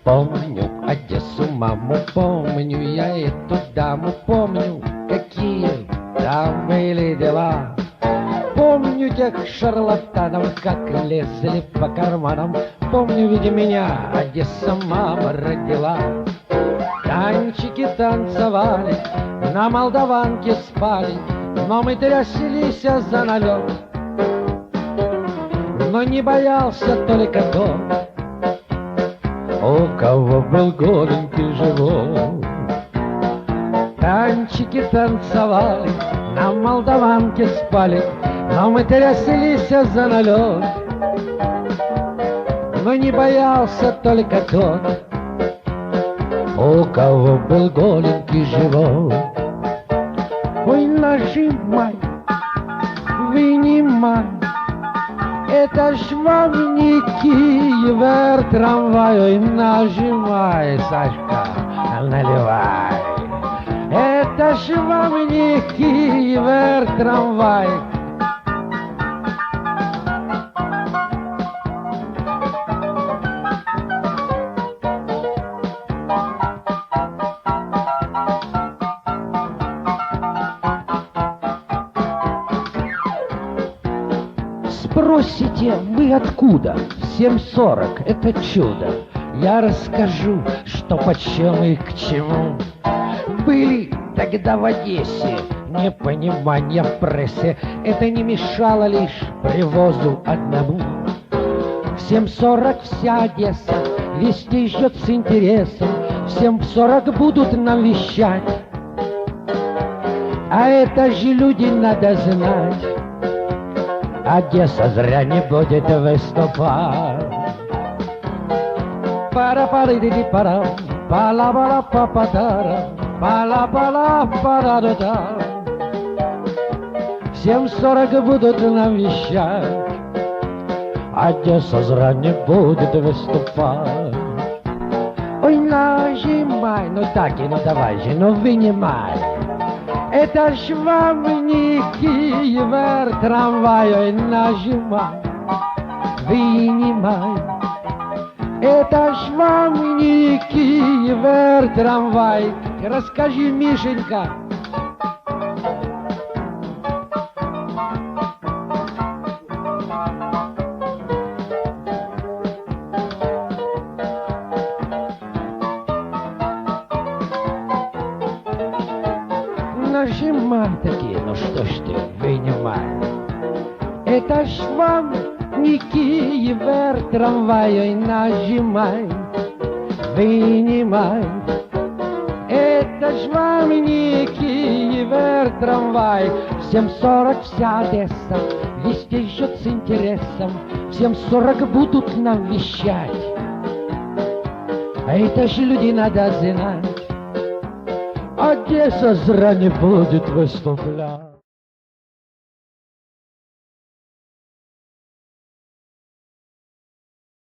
Помню Одессу, маму, помню я эту даму, помню, какие там были дела. Помню тех шарлатанов, как лезли по карманам. Помню, видя меня, Одесса мама родила. Танчики танцевали, на молдаванке спали, но мы тряслись за налет. Но не боялся только тот, у кого был голенький живот. Танчики танцевали, на молдаванке спали, но мы тряслись за налет. Но не боялся только тот, у кого был голенький живот. Ой, нажимай, вынимай, это ж вам не Киев трамвай. Ой, нажимай, Сашка, наливай, это ж вам не Киев трамвай. Спросите, вы откуда? 7:40, это чудо. Я расскажу, что почем и к чему. Были тогда в Одессе непонимания в прессе. Это не мешало лишь привозу одному. В 7:40 вся Одесса вести ждет с интересом. В 7:40 будут нам вещать. А это же люди, надо знать, Одесса зря не будет выступать. Пара-пара-ди-ди-пара, пала-пала-па-па-тара, пала-пала-пара-да-да. В 7:40 будут нам вещать, Одесса зря не будет выступать. Ой, нажимай, ну так и ну давай же, ну вынимай, это ж вам не Киев трамвай. Ой, нажимай, вынимай, это ж вам не Киев трамвай. Расскажи, Мишенька. Нажимай таки, ну что ж ты, вынимай, это ж вам не Киев трамвай. Ой, нажимай, вынимай, это ж вам не Киев трамвай. В 7:40 вся Одесса везде ждет с интересом. В 7:40 будут нам вещать, а это ж люди, надо знать, Одесса зря не будет выступлять.